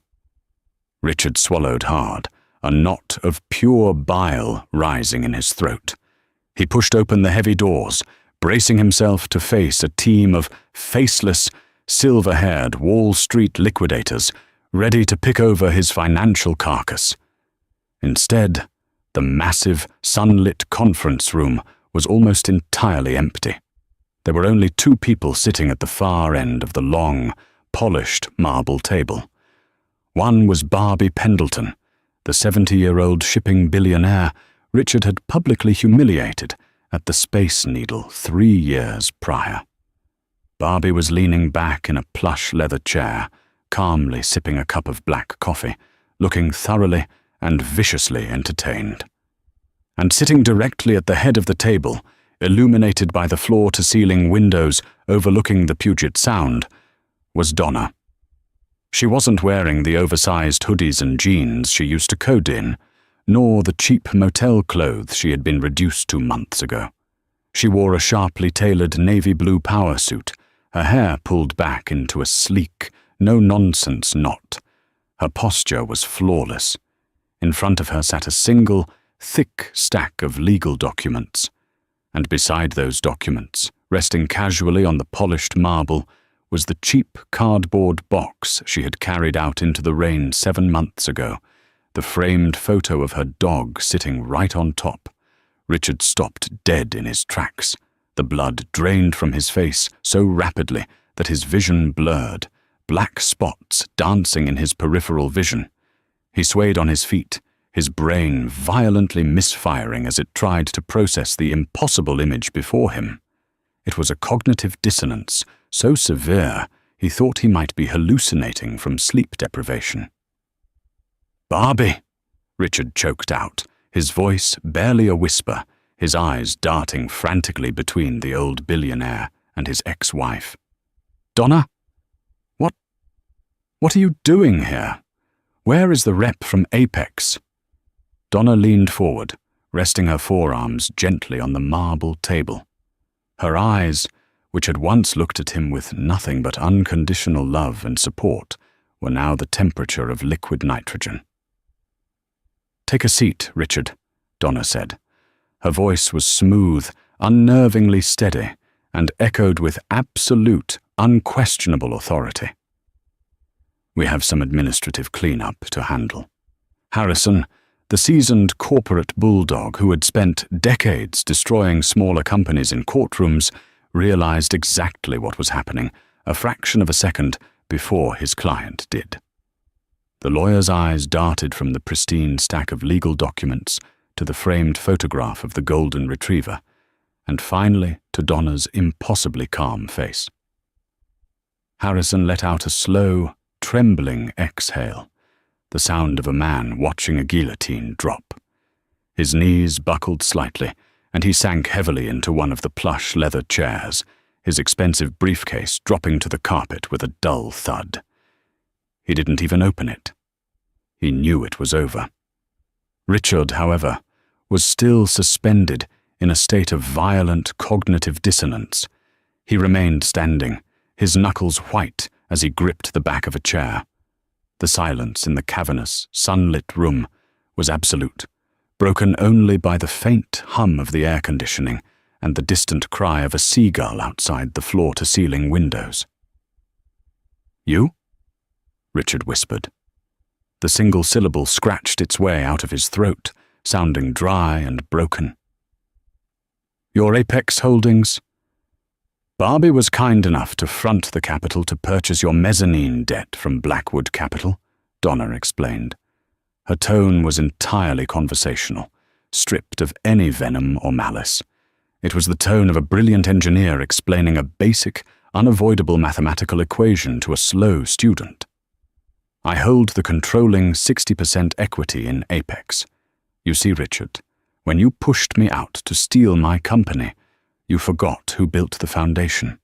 Richard swallowed hard, a knot of pure bile rising in his throat. He pushed open the heavy doors, bracing himself to face a team of faceless, silver-haired Wall Street liquidators ready to pick over his financial carcass. Instead, the massive, sunlit conference room was almost entirely empty. There were only two people sitting at the far end of the long, polished marble table. One was Barbie Pendleton, the 70-year-old shipping billionaire Richard had publicly humiliated at the Space Needle 3 years prior. Barbie was leaning back in a plush leather chair, calmly sipping a cup of black coffee, looking thoroughly and viciously entertained. And sitting directly at the head of the table, illuminated by the floor-to-ceiling windows overlooking the Puget Sound, was Donna. She wasn't wearing the oversized hoodies and jeans she used to code in, nor the cheap motel clothes she had been reduced to months ago. She wore a sharply tailored navy blue power suit, her hair pulled back into a sleek, no-nonsense knot. Her posture was flawless. In front of her sat a single, thick stack of legal documents, and beside those documents, resting casually on the polished marble, was the cheap cardboard box she had carried out into the rain 7 months ago, the framed photo of her dog sitting right on top. Richard stopped dead in his tracks. The blood drained from his face so rapidly that his vision blurred, black spots dancing in his peripheral vision. He swayed on his feet, his brain violently misfiring as it tried to process the impossible image before him. It was a cognitive dissonance so severe he thought he might be hallucinating from sleep deprivation. "Barbie," Richard choked out, his voice barely a whisper, his eyes darting frantically between the old billionaire and his ex-wife. "Donna? What are you doing here? Where is the rep from Apex?" Donna leaned forward, resting her forearms gently on the marble table. Her eyes, which had once looked at him with nothing but unconditional love and support, were now the temperature of liquid nitrogen. "Take a seat, Richard," Donna said. Her voice was smooth, unnervingly steady, and echoed with absolute, unquestionable authority. "We have some administrative cleanup to handle." Harrison, the seasoned corporate bulldog who had spent decades destroying smaller companies in courtrooms, realized exactly what was happening a fraction of a second before his client did. The lawyer's eyes darted from the pristine stack of legal documents to the framed photograph of the golden retriever, and finally to Donna's impossibly calm face. Harrison let out a slow, trembling exhale, the sound of a man watching a guillotine drop. His knees buckled slightly, and he sank heavily into one of the plush leather chairs, his expensive briefcase dropping to the carpet with a dull thud. He didn't even open it. He knew it was over. Richard, however, was still suspended in a state of violent cognitive dissonance. He remained standing, his knuckles white as he gripped the back of a chair. The silence in the cavernous, sunlit room was absolute, broken only by the faint hum of the air conditioning and the distant cry of a seagull outside the floor-to-ceiling windows. "You?" Richard whispered. The single syllable scratched its way out of his throat, sounding dry and broken. "Your Apex holdings?" "Barbie was kind enough to front the capital to purchase your mezzanine debt from Blackwood Capital," Donna explained. Her tone was entirely conversational, stripped of any venom or malice. It was the tone of a brilliant engineer explaining a basic, unavoidable mathematical equation to a slow student. "I hold the controlling 60% equity in Apex. You see, Richard, when you pushed me out to steal my company, you forgot who built the foundation.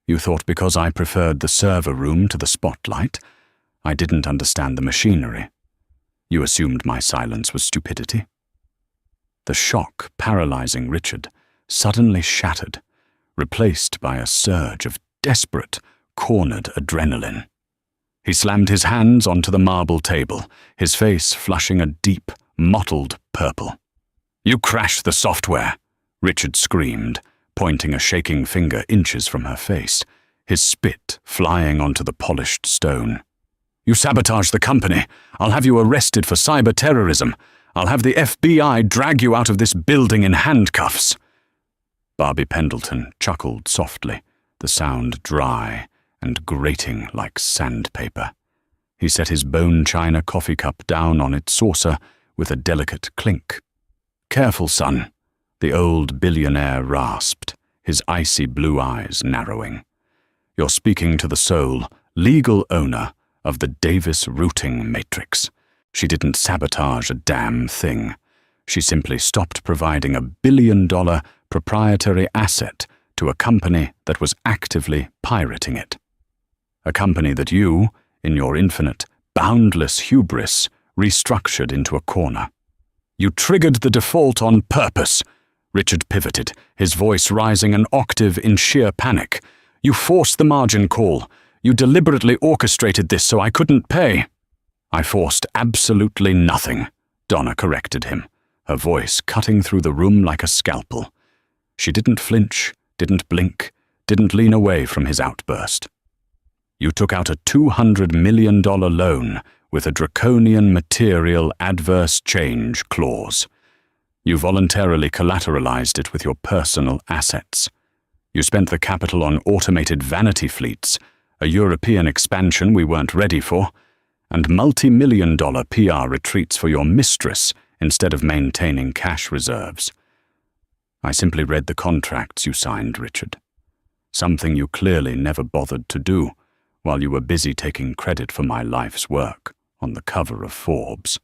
You thought because I preferred the server room to the spotlight, I didn't understand the machinery. You assumed my silence was stupidity." The shock paralyzing Richard suddenly shattered, replaced by a surge of desperate, cornered adrenaline. He slammed his hands onto the marble table, his face flushing a deep, mottled purple. "You crashed the software," Richard screamed, pointing a shaking finger inches from her face, his spit flying onto the polished stone. "You sabotaged the company. I'll have you arrested for cyber-terrorism. I'll have the FBI drag you out of this building in handcuffs." Barbie Pendleton chuckled softly, the sound dry and grating like sandpaper. He set his bone china coffee cup down on its saucer with a delicate clink. "Careful, son," the old billionaire rasped, his icy blue eyes narrowing. "You're speaking to the sole, legal owner of the Davis routing matrix. She didn't sabotage a damn thing. She simply stopped providing a billion-dollar proprietary asset to a company that was actively pirating it. A company that you, in your infinite, boundless hubris, restructured into a corner. You triggered the default on purpose." Richard pivoted, his voice rising an octave in sheer panic. "You forced the margin call. You deliberately orchestrated this so I couldn't pay." "I forced absolutely nothing," Donna corrected him, her voice cutting through the room like a scalpel. She didn't flinch, didn't blink, didn't lean away from his outburst. "You took out a $200 million loan with a draconian material adverse change clause. You voluntarily collateralized it with your personal assets. You spent the capital on automated vanity fleets, a European expansion we weren't ready for, and multi-million-dollar PR retreats for your mistress instead of maintaining cash reserves. I simply read the contracts you signed, Richard. Something you clearly never bothered to do while you were busy taking credit for my life's work on the cover of Forbes."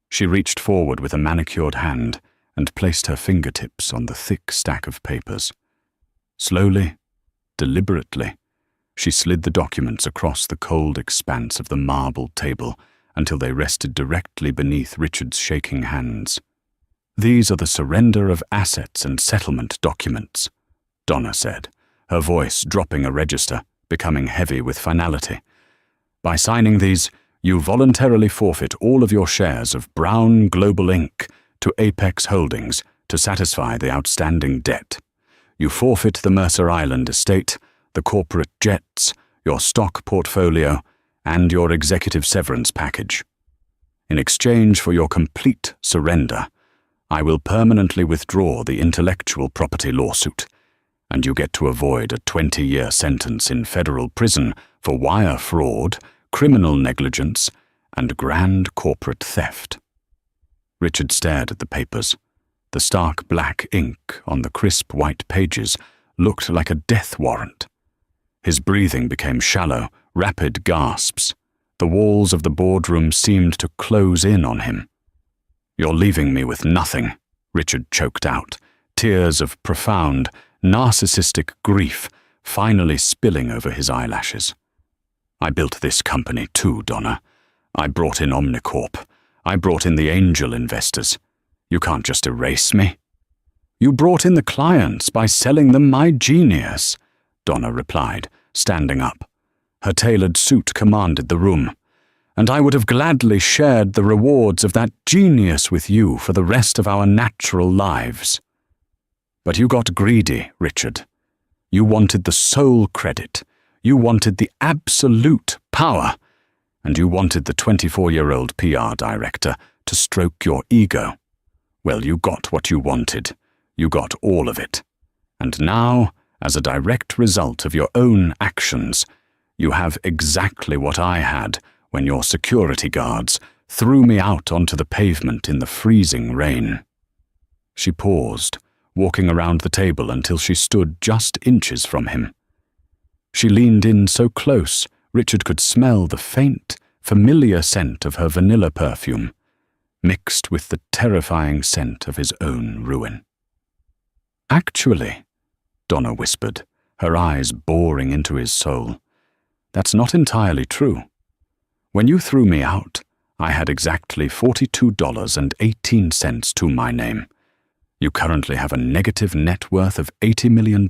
She reached forward with a manicured hand and placed her fingertips on the thick stack of papers. Slowly, deliberately, she slid the documents across the cold expanse of the marble table until they rested directly beneath Richard's shaking hands. "These are the surrender of assets and settlement documents," Donna said, her voice dropping a register, becoming heavy with finality. "By signing these, you voluntarily forfeit all of your shares of Brown Global Inc. to Apex Holdings to satisfy the outstanding debt. You forfeit the Mercer Island estate, the corporate jets, your stock portfolio, and your executive severance package. In exchange for your complete surrender, I will permanently withdraw the intellectual property lawsuit, and you get to avoid a 20-year sentence in federal prison for wire fraud, criminal negligence, and grand corporate theft. Richard stared at the papers. The stark black ink on the crisp white pages looked like a death warrant. His breathing became shallow, rapid gasps. The walls of the boardroom seemed to close in on him. "You're leaving me with nothing," Richard choked out, tears of profound, narcissistic grief finally spilling over his eyelashes. "I built this company too, Donna. I brought in Omnicorp. I brought in the angel investors. You can't just erase me." "You brought in the clients by selling them my genius," Donna replied, standing up. Her tailored suit commanded the room. "And I would have gladly shared the rewards of that genius with you for the rest of our natural lives. But you got greedy, Richard. You wanted the sole credit. You wanted the absolute power. And you wanted the 24-year-old PR director to stroke your ego. Well, you got what you wanted. You got all of it. And now, as a direct result of your own actions, you have exactly what I had when your security guards threw me out onto the pavement in the freezing rain." She paused, walking around the table until she stood just inches from him. She leaned in so close, Richard could smell the faint, familiar scent of her vanilla perfume, mixed with the terrifying scent of his own ruin. "Actually," Donna whispered, her eyes boring into his soul, "that's not entirely true. When you threw me out, I had exactly $42.18 to my name. You currently have a negative net worth of $80 million.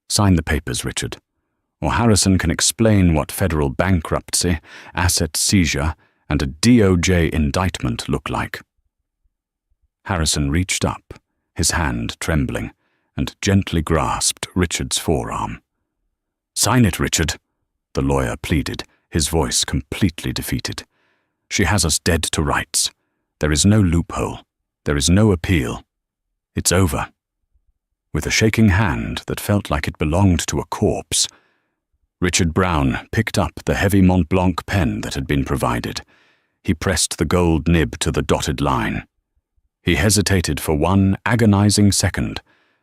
Sign the papers, Richard, or Harrison can explain what federal bankruptcy, asset seizure, and a DOJ indictment look like." Harrison reached up, his hand trembling, and gently grasped Richard's forearm. "Sign it, Richard," the lawyer pleaded, his voice completely defeated. "She has us dead to rights. There is no loophole. There is no appeal. It's over." With a shaking hand that felt like it belonged to a corpse, Richard Brown picked up the heavy Mont Blanc pen that had been provided. He pressed the gold nib to the dotted line. He hesitated for one agonizing second,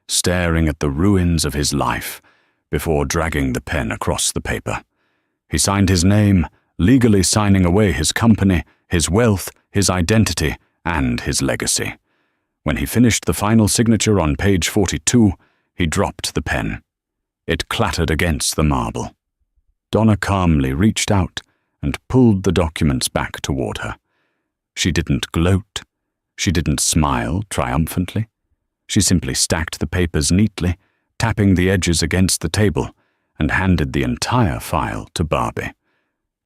staring at the ruins of his life, before dragging the pen across the paper. He signed his name, legally signing away his company, his wealth, his identity, and his legacy. When he finished the final signature on page 42, he dropped the pen. It clattered against the marble. Donna calmly reached out and pulled the documents back toward her. She didn't gloat. She didn't smile triumphantly. She simply stacked the papers neatly, tapping the edges against the table, and handed the entire file to Barbie.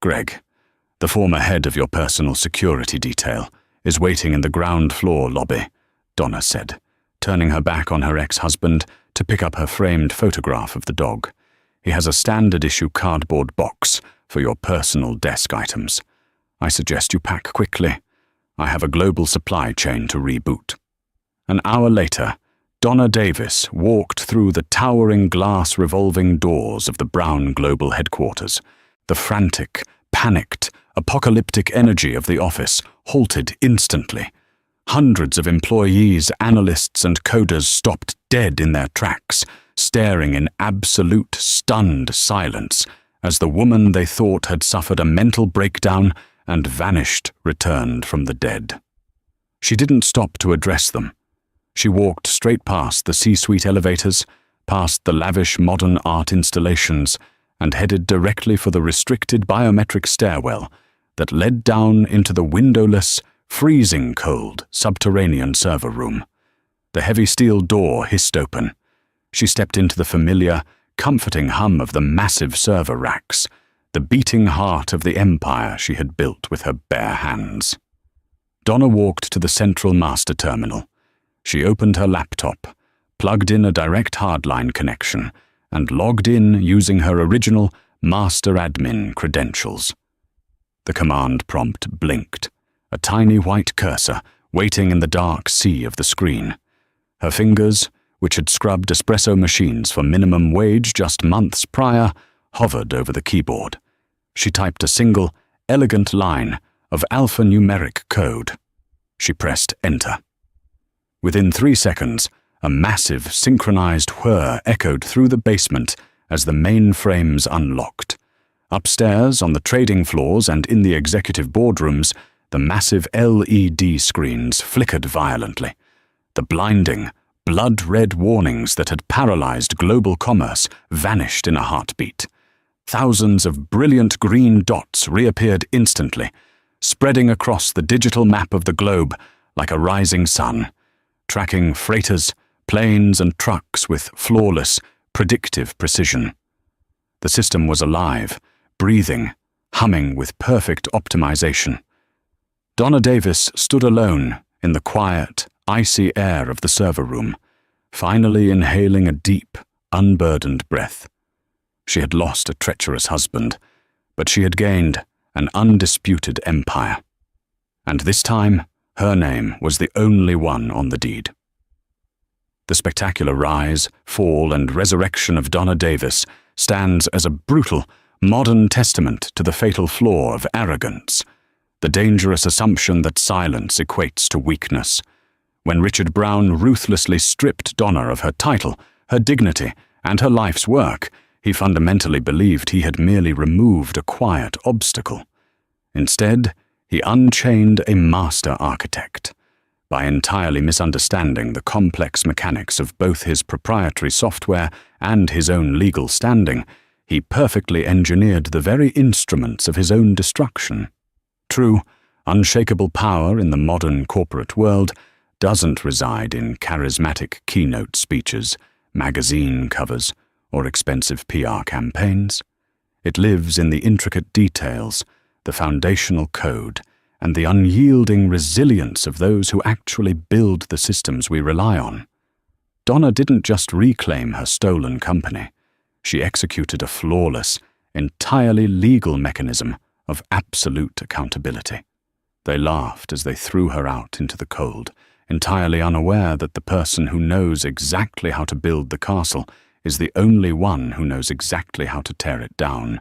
"Greg, the former head of your personal security detail, is waiting in the ground floor lobby," Donna said, turning her back on her ex-husband to pick up her framed photograph of the dog. "He has a standard-issue cardboard box for your personal desk items. I suggest you pack quickly. I have a global supply chain to reboot." An hour later, Donna Davis walked through the towering glass revolving doors of the Brown Global headquarters. The frantic, panicked, apocalyptic energy of the office halted instantly. Hundreds of employees, analysts, and coders stopped dead in their tracks, staring in absolute, stunned silence as the woman they thought had suffered a mental breakdown and vanished returned from the dead. She didn't stop to address them. She walked straight past the C-suite elevators, past the lavish modern art installations, and headed directly for the restricted biometric stairwell that led down into the windowless, freezing cold subterranean server room. The heavy steel door hissed open. She stepped into the familiar, comforting hum of the massive server racks, the beating heart of the empire she had built with her bare hands. Donna walked to the central master terminal. She opened her laptop, plugged in a direct hardline connection, and logged in using her original master admin credentials. The command prompt blinked, a tiny white cursor waiting in the dark sea of the screen. Her fingers, which had scrubbed espresso machines for minimum wage just months prior, hovered over the keyboard. She typed a single, elegant line of alphanumeric code. She pressed enter. Within 3 seconds, a massive, synchronized whir echoed through the basement as the mainframes unlocked. Upstairs, on the trading floors and in the executive boardrooms, the massive LED screens flickered violently. The blinding, blood-red warnings that had paralyzed global commerce vanished in a heartbeat. Thousands of brilliant green dots reappeared instantly, spreading across the digital map of the globe like a rising sun, tracking freighters, planes, and trucks with flawless, predictive precision. The system was alive, breathing, humming with perfect optimization. Donna Davis stood alone in the quiet, icy air of the server room, finally inhaling a deep, unburdened breath. She had lost a treacherous husband, but she had gained an undisputed empire. And this time, her name was the only one on the deed. The spectacular rise, fall, and resurrection of Donna Davis stands as a brutal, modern testament to the fatal flaw of arrogance, the dangerous assumption that silence equates to weakness. When Richard Brown ruthlessly stripped Donna of her title, her dignity, and her life's work, he fundamentally believed he had merely removed a quiet obstacle. Instead, he unchained a master architect. By entirely misunderstanding the complex mechanics of both his proprietary software and his own legal standing, he perfectly engineered the very instruments of his own destruction. True, unshakable power in the modern corporate world doesn't reside in charismatic keynote speeches, magazine covers, or expensive PR campaigns. It lives in the intricate details, the foundational code, and the unyielding resilience of those who actually build the systems we rely on. Donna didn't just reclaim her stolen company. She executed a flawless, entirely legal mechanism of absolute accountability. They laughed as they threw her out into the cold, entirely unaware that the person who knows exactly how to build the castle is the only one who knows exactly how to tear it down.